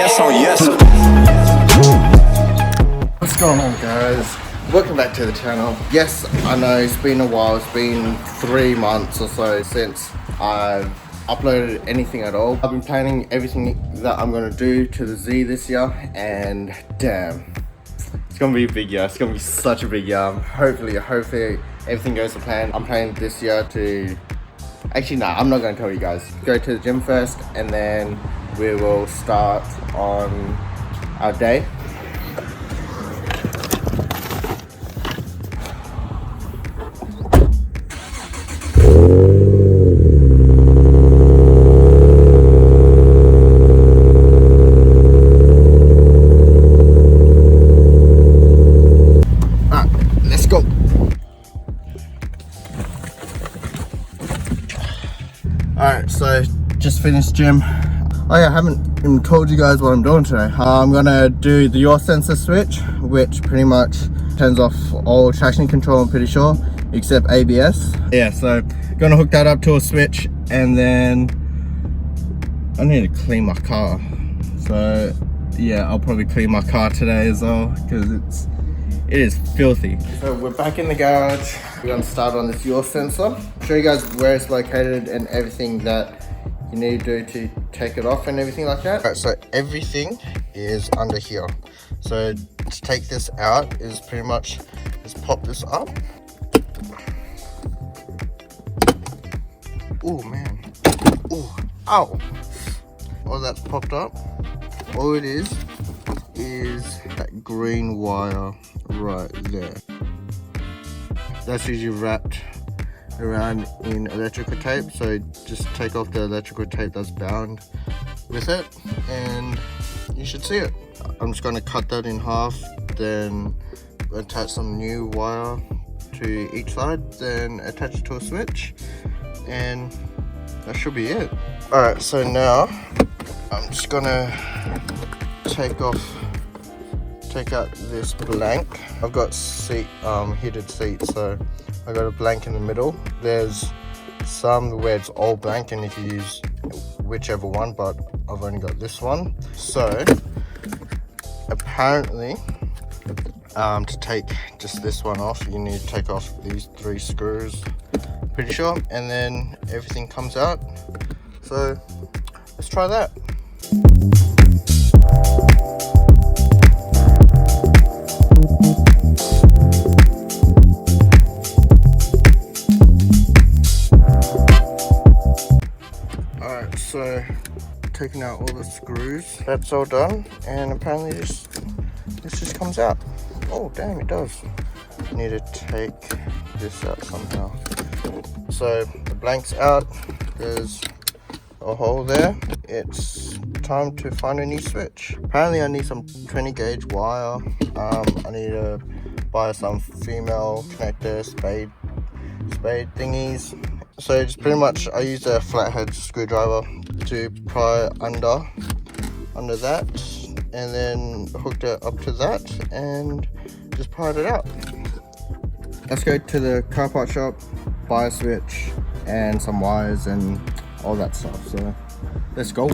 Yes on yes. What's going on, guys? Welcome back to the channel. Yes, I know it's been a while. It's been 3 months or so since I've uploaded anything at all. I've been planning everything that I'm going to do to the Z this year, and damn, it's going to be a big year. It's going to be such a big year. Hopefully everything goes to plan. I'm planning this year to... Actually, no, I'm not going to tell you guys. Go to the gym first, and then we will start on our day. Alright, let's go. Alright, so just finished gym. Oh yeah, I haven't even told you guys what I'm doing today. I'm gonna do the yaw sensor switch, which pretty much turns off all traction control, I'm pretty sure, except ABS. Yeah, so gonna hook that up to a switch, and then I need to clean my car. So yeah, I'll probably clean my car today as well, because it is filthy. So we're back in the garage. We're gonna start on this yaw sensor. Show you guys where it's located and everything that you need to do to take it off and everything like that. Alright, so everything is under here. So to take this out is pretty much just pop this up. Oh man. Oh, ow. All that's popped up. All it is that green wire right there. That's usually wrapped around in electrical tape, so just take off the electrical tape that's bound with it and you should see it. I'm just going to cut that in half, then attach some new wire to each side, then attach it to a switch, and that should be it. Alright, so now I'm just gonna take out this blank. I've got heated seats, so I got a blank in the middle. There's some where it's all blank and you can use whichever one, but I've only got this one. So apparently to take just this one off, you need to take off these 3 screws, pretty sure, and then everything comes out. So let's try that. Alright, so taking out all the screws, that's all done, and apparently this just comes out. Oh damn, it does. Need to take this out somehow. So the blank's out, there's a hole there. It's time to find a new switch. Apparently I need some 20 gauge wire. I need to buy some female connector spade thingies. So just pretty much I used a flathead screwdriver to pry under that, and then hooked it up to that and just pried it out. Let's go to the car part shop, buy a switch and some wires and all that stuff. So let's go.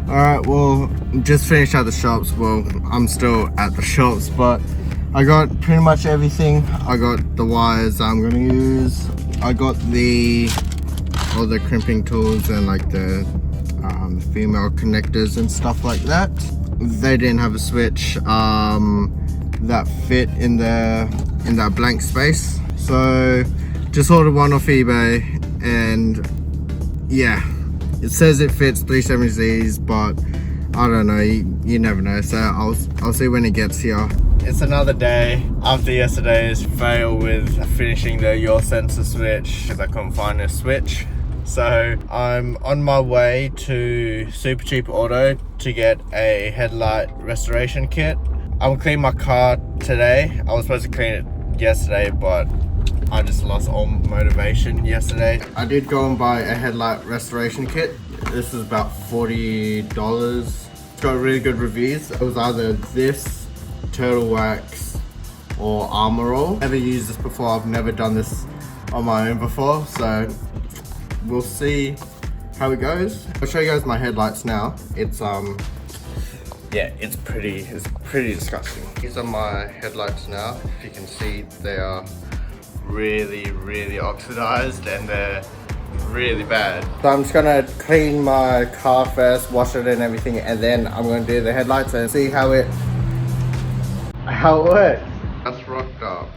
Alright, well, just finished at the shops. Well, I'm still at the shops, but I got pretty much everything. I got the wires I'm gonna use. I got all the crimping tools and like the female connectors and stuff like that. They didn't have a switch that fit in that blank space, so just ordered one off eBay, and yeah, it says it fits 370Zs, but I don't know, you never know. So I'll see when it gets here. It's another day after yesterday's fail with finishing the yaw sensor switch because I couldn't find a switch. So I'm on my way to Super Cheap Auto to get a headlight restoration kit. I'm gonna clean my car today. I was supposed to clean it yesterday, but I just lost all motivation yesterday. I did go and buy a headlight restoration kit. This is about $40. It's got really good reviews. It was either this, turtle wax, or armor all. Never used this before. I've never done this on my own before, so we'll see how it goes. I'll show you guys my headlights now. It's yeah, it's pretty disgusting. These are my headlights now. If you can see, they are really oxidized and they're really bad. So I'm just gonna clean my car first, wash it and everything, and then I'm gonna do the headlights and see how it works. That's rocked up.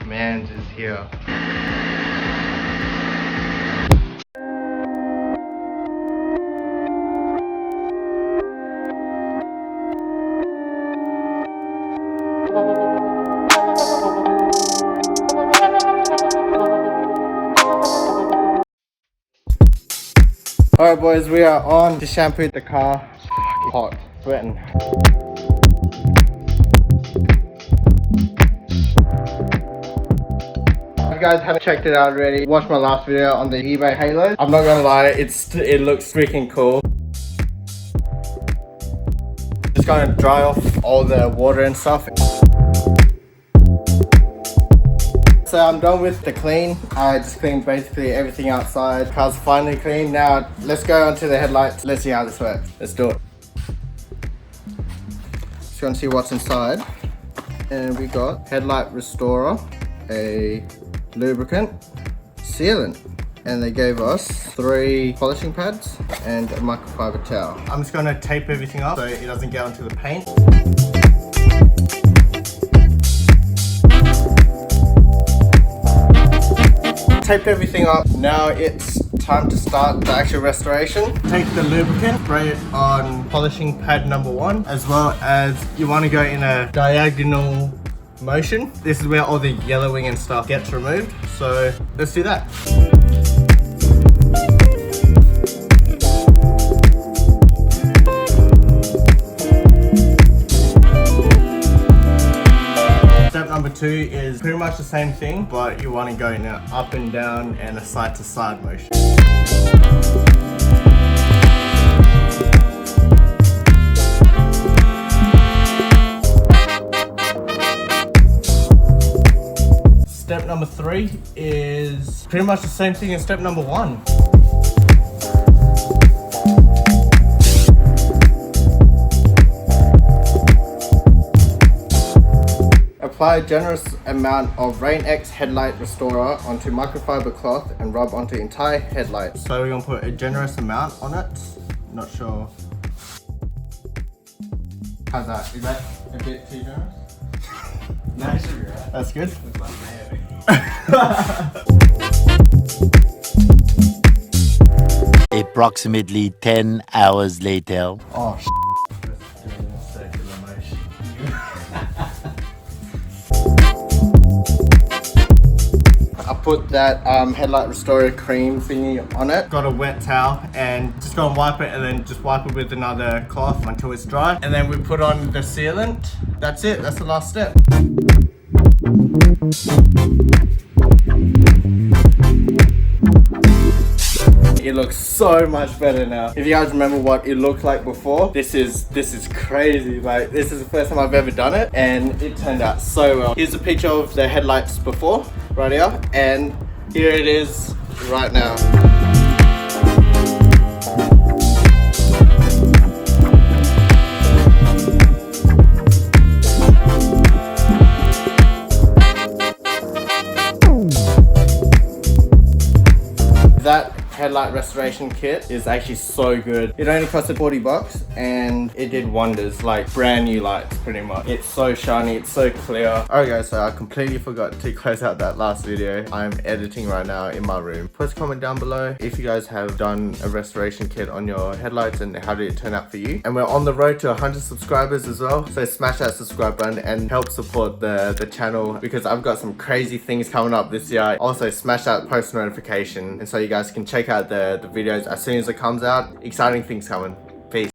Mans is here. Alright boys, we are on to shampoo the car. It's fucking hot, sweating. If you guys haven't checked it out already, watch my last video on the eBay Halo. I'm not gonna lie, it looks freaking cool. Just gonna dry off all the water and stuff. So I'm done with the clean. I just cleaned basically everything outside. Car's finally clean. Now let's go onto the headlights. Let's see how this works. Let's do it. Just gonna see what's inside. And we got headlight restorer, a lubricant, sealant, and they gave us 3 polishing pads and a microfiber towel. I'm just gonna tape everything up so it doesn't get onto the paint. Taped everything up. Now it's time to start the actual restoration. Take the lubricant, spray it on polishing pad number 1, as well as you want to go in a diagonal motion. This is where all the yellowing and stuff gets removed. So let's do that. Step number 2 is pretty much the same thing, but you want to go in an up and down and a side to side motion. Step number 3 is pretty much the same thing as step number 1. Apply a generous amount of Rain X headlight restorer onto microfiber cloth and rub onto entire headlight. So we're gonna put a generous amount on it. Not sure. How's that? Is that a bit too generous? No, it should be right. That's good. It's like maybe. Approximately 10 hours later. Oh, I put that headlight restorer cream thingy on it. Got a wet towel and just go and wipe it, and then just wipe it with another cloth until it's dry. And then we put on the sealant. That's it, that's the last step. It looks so much better now. If you guys remember what it looked like before, this is crazy. Like, this is the first time I've ever done it, and it turned out so well. Here's a picture of the headlights before, right here, and here it is right now. That headlight restoration kit is actually so good. It only costed 40 bucks and it did wonders, like brand new lights pretty much. It's so shiny, it's so clear. Alright guys, so I completely forgot to close out that last video. I'm editing right now in my room. Please comment down below if you guys have done a restoration kit on your headlights and how did it turn out for you. And we're on the road to 100 subscribers as well, so smash that subscribe button and help support the channel, because I've got some crazy things coming up this year. Also smash that post notification, and so you guys can check out the videos as soon as it comes out. Exciting things coming. Peace.